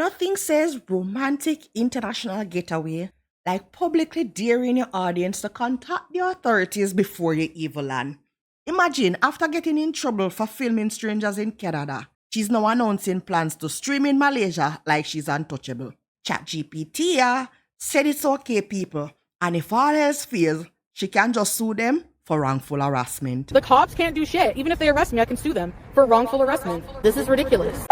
Nothing says romantic international getaway like publicly daring your audience to contact the authorities before you even land. Imagine after getting in trouble for filming strangers in Canada, she's now announcing plans to stream in Malaysia like she's untouchable. ChatGPT said it's okay, people, and if all else fails, she can just sue them for wrongful harassment. The cops can't do shit. Even if they arrest me, I can sue them for wrongful harassment. This is ridiculous.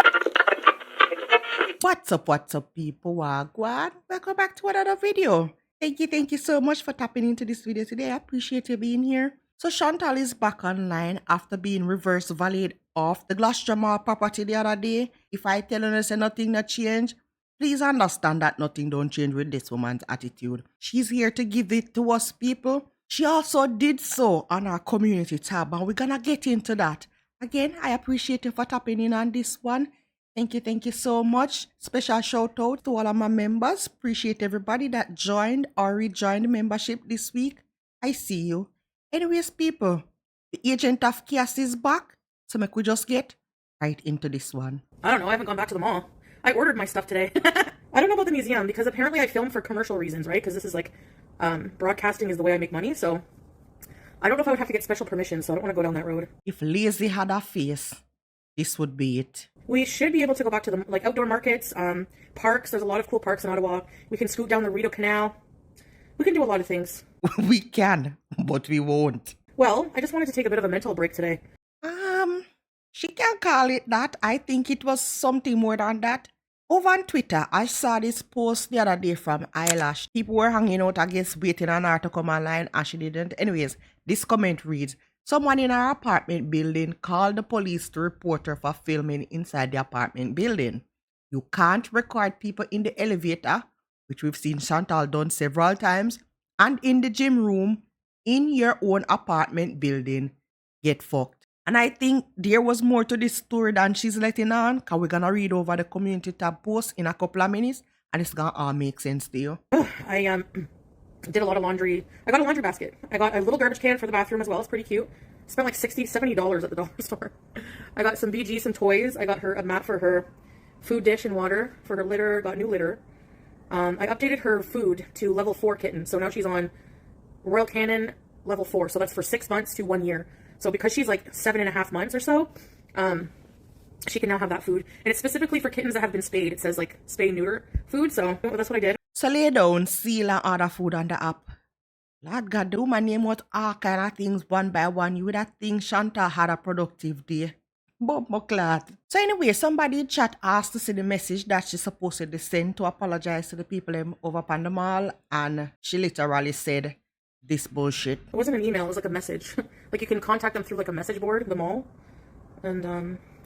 What's up, people? Wagwan. Welcome back to another video. Thank you so much for tapping into this video today. I appreciate you being here. So Chantal is back online after being reverse validated off the Gloucester Mall property the other day. If I tell you say nothing not change, please understand that nothing don't change with this woman's attitude. She's here to give it to us, people. She also did so on our community tab, and we're gonna get into that. Again, I appreciate you for tapping in on this one. Thank you so much. Special shout out to all of my members. Appreciate everybody that joined or rejoined membership this week. I see you. Anyways, people, the agent of chaos is back, so make we just get right into this one. I don't know. I haven't gone back to the mall. I ordered my stuff today. I don't know about the museum because apparently I film for commercial reasons, right? Because this is like broadcasting is the way I make money. So I don't know if I would have to get special permission. So I don't want to go down that road. If lazy had a face, this would be it. We should be able to go back to the like outdoor markets, parks. There's a lot of cool parks in Ottawa. We can scoot down the Rideau Canal. We can do a lot of things. We can, but we won't. Well, I just wanted to take a bit of a mental break today. She can call it that. I think it was something more than that. Over on Twitter, I saw this post the other day from Eyelash. People were hanging out, I guess, waiting on her to come online, and she didn't. Anyways, this comment reads, someone in our apartment building called the police to report her for filming inside the apartment building. You can't record people in the elevator, which we've seen Chantal done several times, and in the gym room in your own apartment building. Get fucked. And I think there was more to this story than she's letting on, because we're going to read over the community tab post in a couple of minutes, and it's going to all make sense to you. I did a lot of laundry. I got a laundry basket. I got a little garbage can for the bathroom as well. It's pretty cute. Spent like $60, $70 at the dollar store. I got some BG, some toys. I got her a mat for her food dish and water for her litter. Got new litter. I updated her food to level 4 kitten. So now she's on Royal Canin level 4. So that's for 6 months to 1 year. So because she's like 7.5 months or so, she can now have that food. And it's specifically for kittens that have been spayed. It says like spay neuter food. So that's what I did. So lay down, seal and order food on the app. Lord God, the woman name out all kind of things one by one. You would have think Chantal had a productive day. Bob McClat. So anyway, somebody in chat asked to see the message that she supposedly sent to apologize to the people over upon the mall. And she literally said this bullshit. It wasn't an email, it was like a message. Like you can contact them through like a message board, the mall. And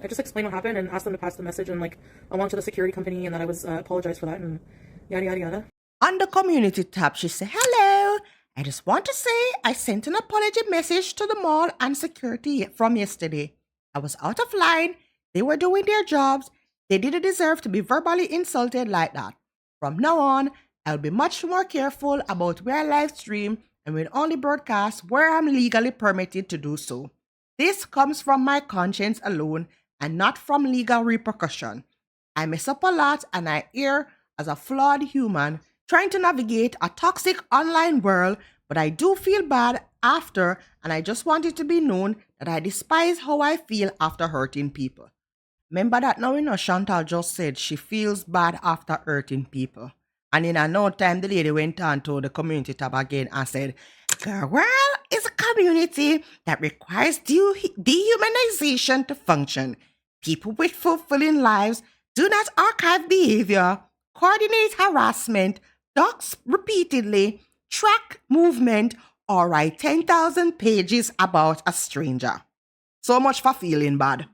I just explained what happened and asked them to pass the message and like along to the security company and that I was apologized for that and yada yada yada. On the community tab, she said, hello. I just want to say I sent an apology message to the mall and security from yesterday. I was out of line. They were doing their jobs. They didn't deserve to be verbally insulted like that. From now on, I'll be much more careful about where I live stream and will only broadcast where I'm legally permitted to do so. This comes from my conscience alone and not from legal repercussion. I mess up a lot and I err as a flawed human trying to navigate a toxic online world, but I do feel bad after, and I just want it to be known that I despise how I feel after hurting people. Remember that now, Chantal just said she feels bad after hurting people. And in a no time, the lady went on to the community tab again and said, Gorl is a community that requires dehumanization to function. People with fulfilling lives do not archive behavior, coordinate harassment, dox repeatedly, track movement, or write 10,000 pages about a stranger. So much for feeling bad.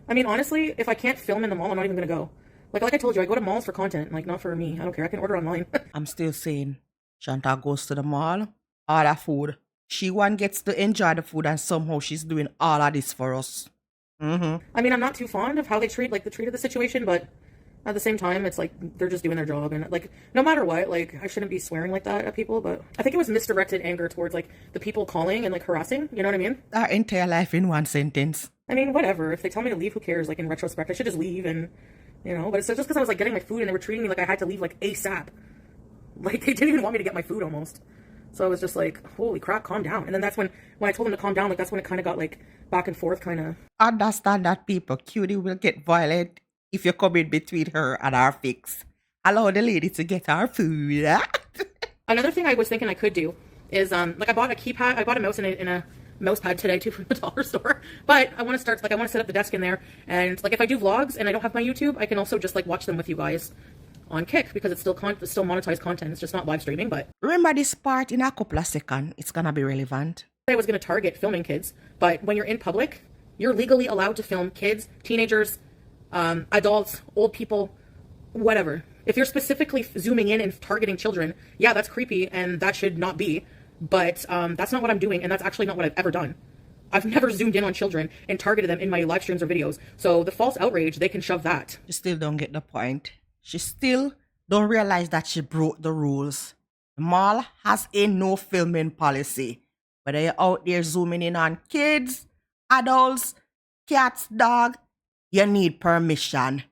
I mean, honestly, if I can't film in the mall, I'm not even going to go. Like I told you, I go to malls for content, like not for me. I don't care. I can order online. I'm still saying, Chantal goes to the mall, order food. She one gets to enjoy the food and somehow she's doing all of this for us. I mean, I'm not too fond of how they treated the situation, but at the same time, it's like they're just doing their job. And like, no matter what, like I shouldn't be swearing like that at people, but I think it was misdirected anger towards like the people calling and like harassing. You know what I mean? Our entire life in one sentence. I mean, whatever. If they tell me to leave, who cares? Like in retrospect, I should just leave and you know. But it's just because I was like getting my food and they were treating me like I had to leave like ASAP. Like they didn't even want me to get my food almost. So I was just like, holy crap, calm down. And then that's when I told them to calm down, like that's when it kind of got like back and forth kind of. Understand that people, Cutie will get violent if you come in between her and our fix. Allow the lady to get our food. Another thing I was thinking I could do is like I bought a keypad, I bought a mouse in a mouse pad today too from the dollar store. But I want to start, like I want to set up the desk in there, and like if I do vlogs and I don't have my YouTube, I can also just like watch them with you guys on Kick, because it's still monetized content. It's just not live streaming. But remember this part in a couple of seconds. It's gonna be relevant. I was going to target filming kids, but when you're in public, you're legally allowed to film kids, teenagers, adults, old people, whatever. If you're specifically zooming in and targeting children, yeah, that's creepy and that should not be. But that's not what I'm doing, and that's actually not what I've ever done. I've never zoomed in on children and targeted them in my live streams or videos. So the false outrage, they can shove that. She still don't get the point. She still don't realize that she broke the rules. The mall has a no filming policy. Whether you're out there zooming in on kids, adults, cats, dog, you need permission.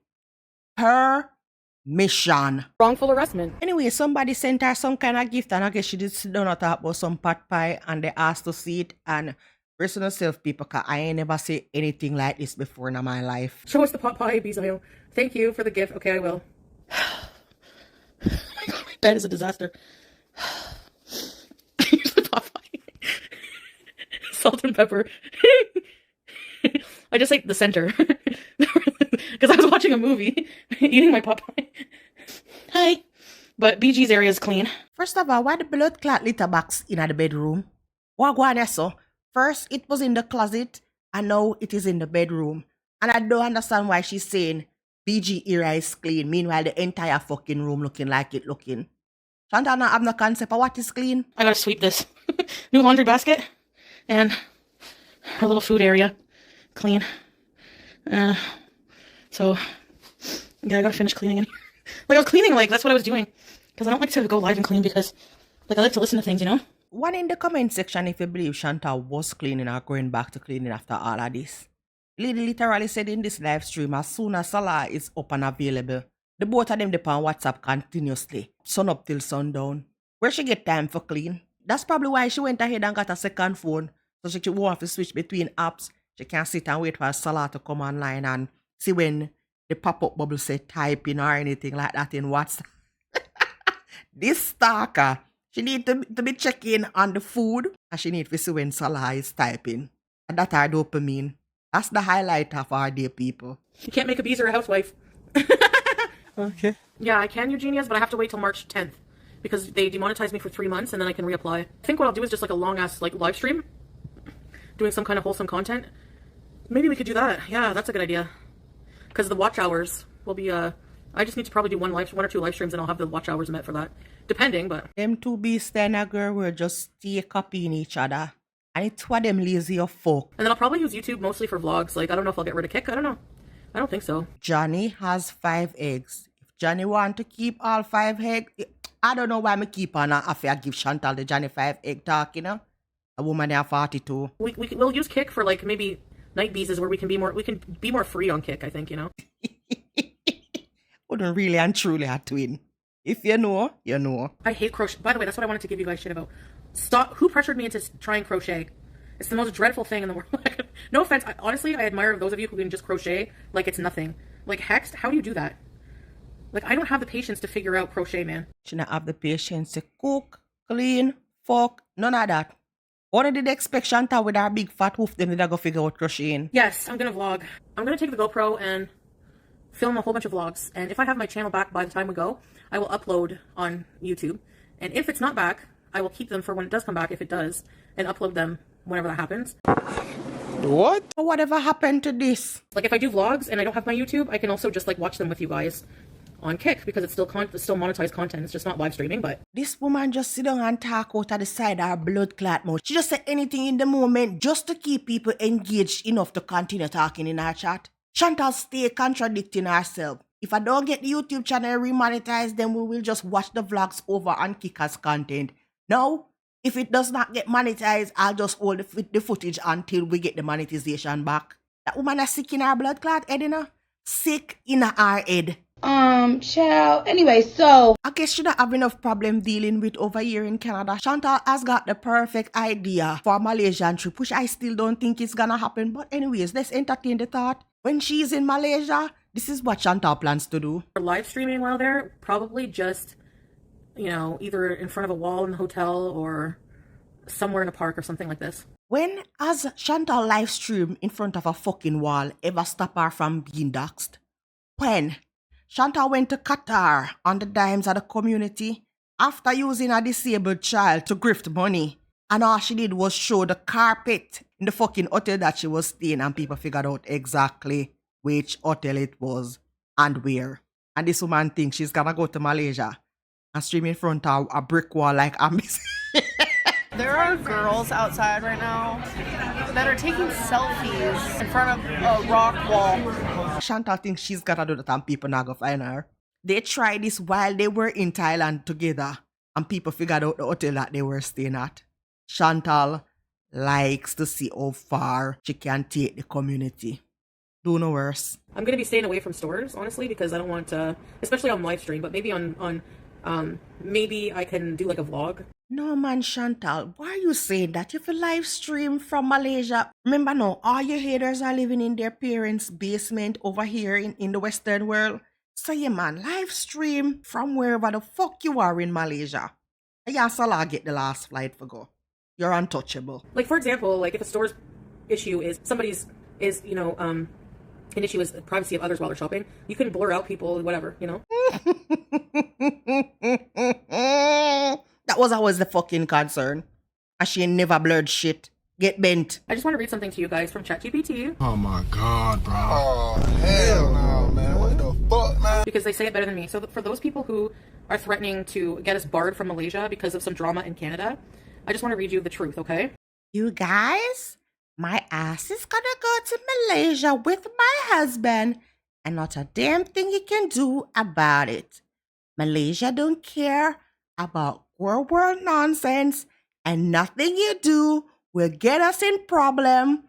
Permission. Wrongful arrestment. Anyway, somebody sent her some kind of gift, and I guess she did sit down and talk about some pot pie, and they asked to see it. And brace yourself, people, because I ain't never seen anything like this before in my life. Show us the pot pie, Bizayo. Thank you for the gift. Okay, I will. My bed is a disaster. Here's the pot pie. Salt and pepper. I just ate the center. Because I was watching a movie, eating my pot pie. Hi. But BG's area is clean. First of all, why the blood clot litter box in the bedroom? What going on so? First, it was in the closet, and now it is in the bedroom. And I don't understand why she's saying BG area is clean, meanwhile the entire fucking room looking like it looking. Chantal not have no concept of what is clean. I gotta sweep this. New laundry basket, and her little food area clean. So, yeah, I gotta finish cleaning in here. Like, I was cleaning, like, that's what I was doing. Because I don't like to go live and clean because, like, I like to listen to things, you know? One in the comment section if you believe Chantal was cleaning or going back to cleaning after all of this. Lady literally said in this live stream, as soon as Salah is up and available, the both of them depend on WhatsApp continuously, sun up till sundown. Where she get time for clean? That's probably why she went ahead and got a second phone, so she won't have to switch between apps. She can sit and wait for Salah to come online and see when the pop-up bubble say typing or anything like that in WhatsApp. This stalker, she need to be checking on the food, and she need to see when Salah is typing. And that's our dopamine. That's the highlight of our day, people. You can't make a bees or a housewife. Okay. Yeah, I can, Eugenia's, but I have to wait till March 10th. Because they demonetized me for 3 months, and then I can reapply. I think what I'll do is just like a long-ass like live stream. Doing some kind of wholesome content. Maybe we could do that. Yeah, that's a good idea. Because the watch hours will be, I just need to probably do one or two live streams, and I'll have the watch hours met for that. Depending, but... Them two beasts and a girl will just stay copying each other. And it's what them lazy of folk. And then I'll probably use YouTube mostly for vlogs. Like, I don't know if I'll get rid of Kick. I don't know. I don't think so. Johnny has 5 eggs. If Johnny want to keep all 5 eggs, I don't know why me keep on after I give Chantal the Johnny 5 egg talk, you know? A woman there 42. We'll use Kick for like maybe night beezes where we can be more free on Kick, I think, you know? Wouldn't really and truly a twin. If you know, you know. I hate crochet. By the way, that's what I wanted to give you guys shit about. Stop. Who pressured me into trying crochet? It's the most dreadful thing in the world. No offense. Honestly, I admire those of you who can just crochet like it's nothing. Like, Hex, how do you do that? Like, I don't have the patience to figure out crochet, man. She not have the patience to cook, clean, fuck, none of that. What did they expect Chantal with her big fat hoof then did I go figure out crocheting? Yes, I'm gonna vlog. I'm gonna take the GoPro and film a whole bunch of vlogs. And if I have my channel back by the time we go, I will upload on YouTube. And if it's not back, I will keep them for when it does come back, if it does, and upload them whenever that happens. What? Whatever happened to this? Like, if I do vlogs and I don't have my YouTube, I can also just like watch them with you guys on Kick, because it's still monetized content. It's just not live streaming. But this woman just sit down and talk out of the side of her blood clot mouth. She just say anything in the moment just to keep people engaged enough to continue talking in her chat. Chantal stay contradicting herself. If I don't get the YouTube channel remonetized, then we will just watch the vlogs over on Kick as content. No, if it does not get monetized, I'll just hold the footage until we get the monetization back. That woman is sick in her blood clot, Edina. sick in her head. Child. Anyway, so I guess she don't have enough problem dealing with over here in Canada. Chantal has got the perfect idea for a Malaysian trip, which I still don't think is gonna happen. But anyways, let's entertain the thought. When she's in Malaysia, this is what Chantal plans to do. Live streaming while there, probably just, you know, either in front of a wall in the hotel or somewhere in a park or something like this. When has Chantal live stream in front of a fucking wall ever stop her from being doxxed? When Chantal went to Qatar on the dimes of the community after using a disabled child to grift money, and all she did was show the carpet in the fucking hotel that she was staying, and people figured out exactly which hotel it was and where. And this woman thinks she's gonna go to Malaysia and stream in front of a brick wall like I'm There are girls outside right now that are taking selfies in front of a rock wall. Chantal thinks she's gonna do that and people not gonna find her. They tried this while they were in Thailand together and people figured out the hotel that they were staying at. Chantal likes to see how far she can take the community. Do no worse. I'm going to be staying away from stores, honestly, because I don't want to, especially on live stream, but maybe maybe I can do like a vlog. No man, Chantal, why are you saying that? If you live stream from Malaysia, remember now, all your haters are living in their parents' basement over here in the Western world. So yeah man, live stream from wherever the fuck you are in Malaysia. Yeah, so I'll get the last flight for go. You're untouchable. Like, for example, like if a store's issue is an issue is privacy of others while they're shopping, you can blur out people, whatever, you know? That was always the fucking concern. And she never blurred shit. Get bent. I just want to read something to you guys from ChatGPT. Oh my god, bro. Oh, hell no, man. What the fuck, man? Because they say it better than me. So for those people who are threatening to get us barred from Malaysia because of some drama in Canada, I just want to read you the truth, okay? You guys, my ass is gonna go to Malaysia with my husband and not a damn thing you can do about it. Malaysia don't care about world nonsense and nothing you do will get us in problem.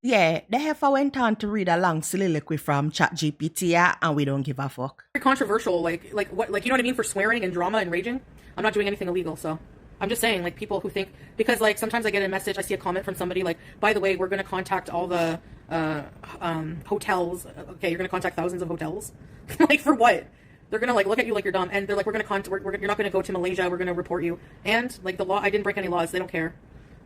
Yeah, the heifer went on to read a long soliloquy from ChatGPT and we don't give a fuck. Very controversial, like what, like, you know what I mean, for swearing and drama and raging. I'm not doing anything illegal, so I'm just saying, like, people who think, because like sometimes I get a message, I see a comment from somebody like, by the way, we're going to contact all the hotels. Okay, you're going to contact thousands of hotels. Like, for what? They're going to like look at you like you're dumb, and they're like, you're not going to go to Malaysia, we're going to report you. And like the law, I didn't break any laws, they don't care.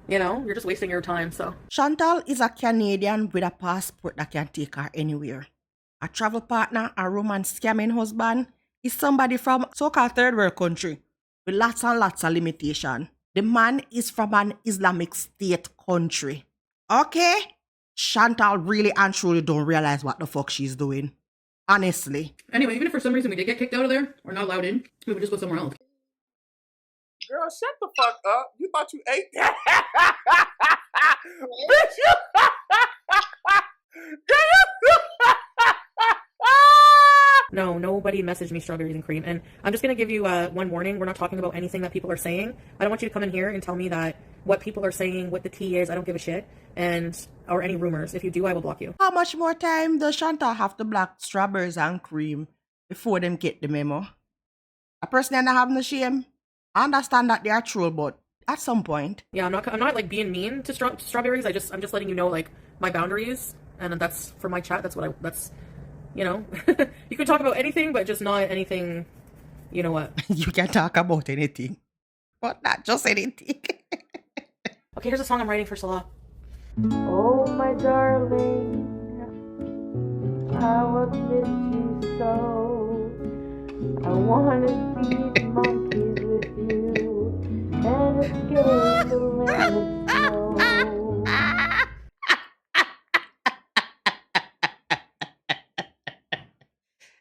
You know, you're just wasting your time, so. Chantal is a Canadian with a passport that can take her anywhere. A travel partner, a romance scamming husband, is somebody from so-called third world country with lots and lots of limitation. The man is from an Islamic State country. Okay? Chantal really and truly don't realize what the fuck she's doing. Honestly. Anyway, even if for some reason we did get kicked out of there, or not allowed in, we would just go somewhere else. Girl, shut the fuck up. You thought you ate that? Bitch, you... No, nobody messaged me strawberries and cream. And I'm just going to give you one warning. We're not talking about anything that people are saying. I don't want you to come in here and tell me that what people are saying, what the tea is, I don't give a shit. Or any rumors. If you do, I will block you. How much more time does Chantal have to block strawberries and cream before them get the memo? A person that have no shame. I understand that they are true, but at some point. Yeah, I'm not like being mean to strawberries. I'm just letting you know like my boundaries, and that's for my chat. That's you know, you can talk about anything, but just not anything. You know what? You can talk about anything, but not just anything. Okay, here's a song I'm writing for Salah. oh my darling, how I miss you so. I wanna feed monkeys with you and escape the land of snow.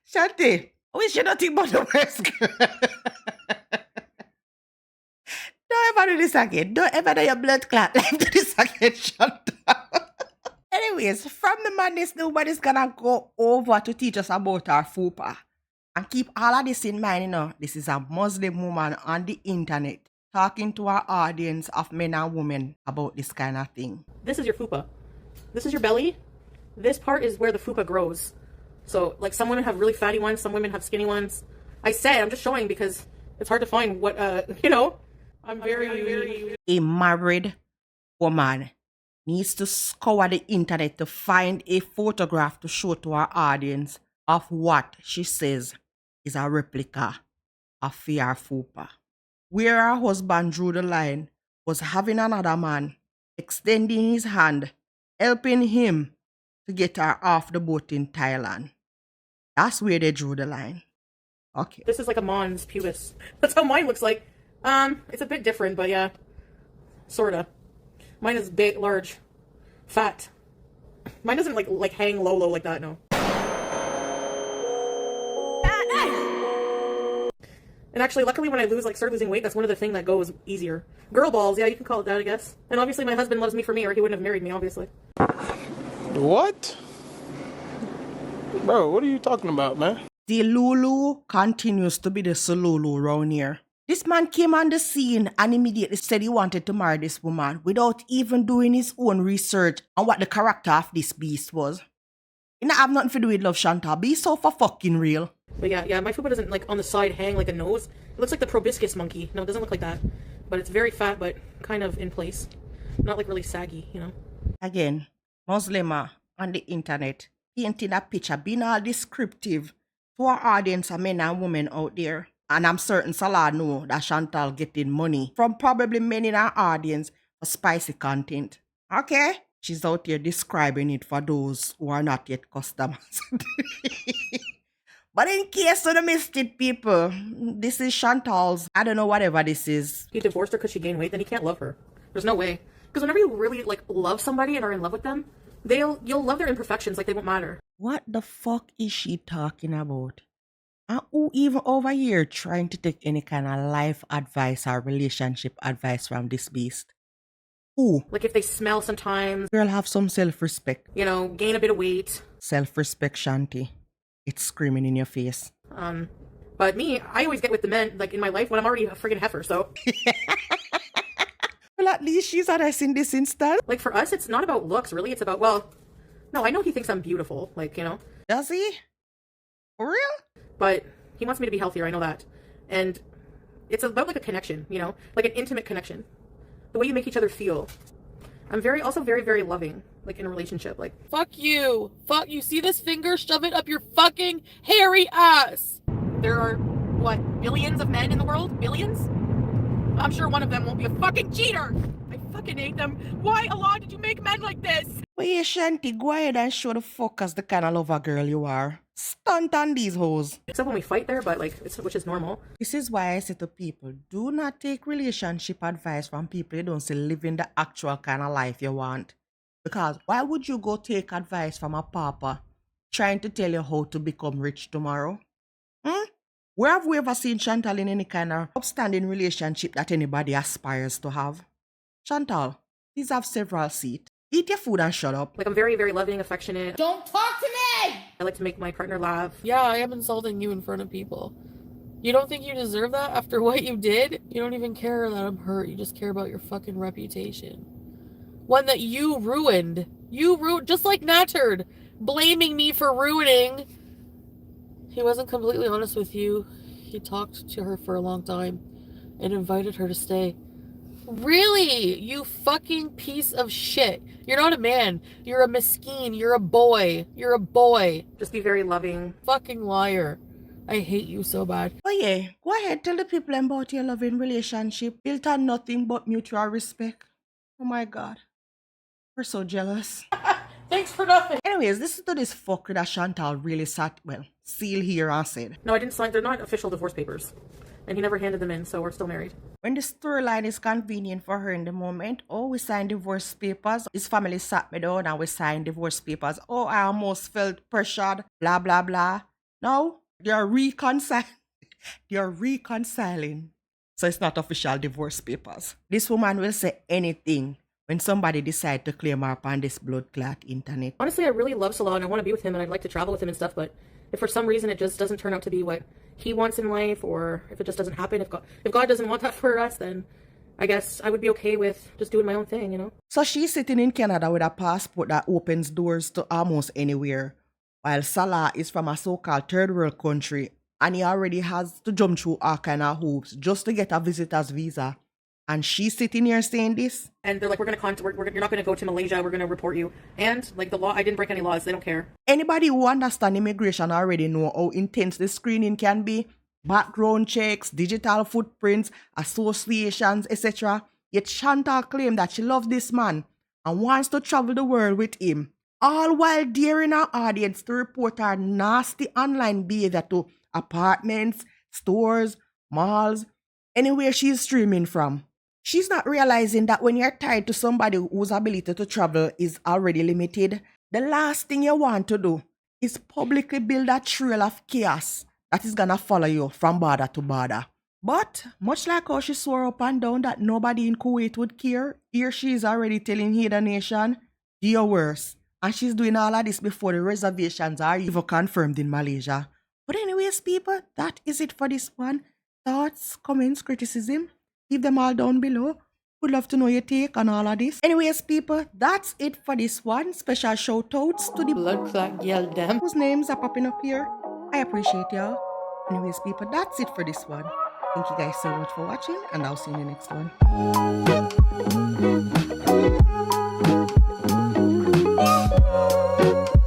Shanti, we should not think about the worst. Don't ever do this again. Don't ever do your blood clot like do this again, Chantal. Anyways, from the madness, nobody's gonna go over to teach us about our fupa. And keep all of this in mind, you know, this is a Muslim woman on the internet talking to our audience of men and women about this kind of thing. This is your fupa. This is your belly. This part is where the fupa grows. So, like, some women have really fatty ones, some women have skinny ones. I say, I'm just showing because it's hard to find what, you know, I'm very... A married woman needs to scour the internet to find a photograph to show to our audience of what she says is a replica of Fiar Fupa. Where her husband drew the line was having another man extending his hand, helping him to get her off the boat in Thailand. That's where they drew the line. Okay. This is like a mons pubis. That's how mine looks like. It's a bit different, but yeah, sorta. Mine is big, large, fat. Mine doesn't like hang low like that, no. And actually, luckily, when I start losing weight, that's one of the things that goes easier. Girl balls, yeah, you can call it that, I guess. And obviously, my husband loves me for me, or he wouldn't have married me, obviously. What? Bro, what are you talking about, man? The Lulu continues to be the Sululu round here. This man came on the scene and immediately said he wanted to marry this woman without even doing his own research on what the character of this beast was. It not have nothing to do with love, Chantal. Be so for fucking real. But yeah, my fupa doesn't like on the side hang like a nose. It looks like the proboscis monkey. No, it doesn't look like that. But it's very fat, but kind of in place. Not like really saggy, you know. Again, Muslima on the internet painting a picture, being all descriptive to our audience of men and women out there. And I'm certain Salah know that Chantal getting money from probably men in our audience for spicy content. Okay? She's out here describing it for those who are not yet customers. But in case of the missed it, people, this is Chantal's, I don't know, whatever this is. He divorced her because she gained weight, then he can't love her. There's no way. Because whenever you really like love somebody and are in love with them, you'll love their imperfections, like they won't matter. What the fuck is she talking about? And who even over here trying to take any kind of life advice or relationship advice from this beast? Who? Like if they smell sometimes. Girl, have some self-respect. You know, gain a bit of weight. Self-respect, Shanti. It's screaming in your face. But me, I always get with the men, like in my life, when I'm already a friggin' heifer, so. Well, at least she's honest in this instance. Like for us, it's not about looks, really. It's about, well, no, I know he thinks I'm beautiful, like, you know. Does he? For real? But he wants me to be healthier, I know that. And it's about like a connection, you know, like an intimate connection. The way you make each other feel. I'm also very, very loving, like in a relationship, like. Fuck you. Fuck you. See this finger? Shove it up your fucking hairy ass. There are, what, billions of men in the world? Billions? I'm sure one of them won't be a fucking cheater. I fucking hate them. Why, Allah, did you make men like this? Well, yeah, Shanti, go ahead and show the fuckers the kind of lover girl you are. Stunt on these hoes. Except when we fight there, but like, which is normal. This is why I say to people, do not take relationship advice from people you don't see living the actual kind of life you want. Because why would you go take advice from a papa trying to tell you how to become rich tomorrow? Where have we ever seen Chantal in any kind of upstanding relationship that anybody aspires to have? Chantal, please have several seats. Eat your food and shut up. Like, I'm very, very loving, affectionate. Don't talk to me! I like to make my partner laugh. Yeah, I am insulting you in front of people. You don't think you deserve that after what you did? You don't even care that I'm hurt. You just care about your fucking reputation. One that you ruined. You ruined, just like Nattard, blaming me for ruining. He wasn't completely honest with you. He talked to her for a long time and invited her to stay. Really? You fucking piece of shit. You're not a man. You're a miskeen. You're a boy. You're a boy. Just be very loving. Fucking liar. I hate you so bad. Oh yeah, go ahead, tell the people about your loving relationship built on nothing but mutual respect. Oh my God. We're so jealous. Thanks for nothing. Anyways, this is to this fucker that Chantal really sat, seal here and said. No, I didn't sign. They're not official divorce papers. And he never handed them in, so we're still married. When the storyline is convenient for her in the moment, we signed divorce papers. His family sat me down and we signed divorce papers. I almost felt pressured, blah, blah, blah. Now, they're reconciling. So it's not official divorce papers. This woman will say anything when somebody decides to claim her upon this blood clot internet. Honestly, I really love Salah and I want to be with him and I'd like to travel with him and stuff, but if for some reason it just doesn't turn out to be what he wants in life, or if it just doesn't happen, if God doesn't want that for us, then I guess I would be okay with just doing my own thing, you know? So she's sitting in Canada with a passport that opens doors to almost anywhere, while Salah is from a so-called third world country and he already has to jump through all kind of hoops just to get a visitor's visa. And she's sitting here saying this. And they're like, you're not going to go to Malaysia. We're going to report you. And like the law, I didn't break any laws. They don't care. Anybody who understands immigration already know how intense the screening can be. Background checks, digital footprints, associations, etc. Yet Chantal claimed that she loves this man and wants to travel the world with him, all while daring her audience to report her nasty online behavior to apartments, stores, malls, anywhere she's streaming from. She's not realizing that when you're tied to somebody whose ability to travel is already limited, the last thing you want to do is publicly build a trail of chaos that is gonna follow you from border to border. But much like how she swore up and down that nobody in Kuwait would care, here she is already telling Haydur Nation, do your worst. And she's doing all of this before the reservations are even confirmed in Malaysia. But anyways, people, that is it for this one. Thoughts, comments, criticism, leave them all down below. Would love to know your take on all of this. Anyways, people, that's it for this one. Special shout outs to the Blood clot girl, damn. whose names are popping up here. I appreciate y'all. Anyways, people, that's it for this one. Thank you guys so much for watching, and I'll see you in the next one.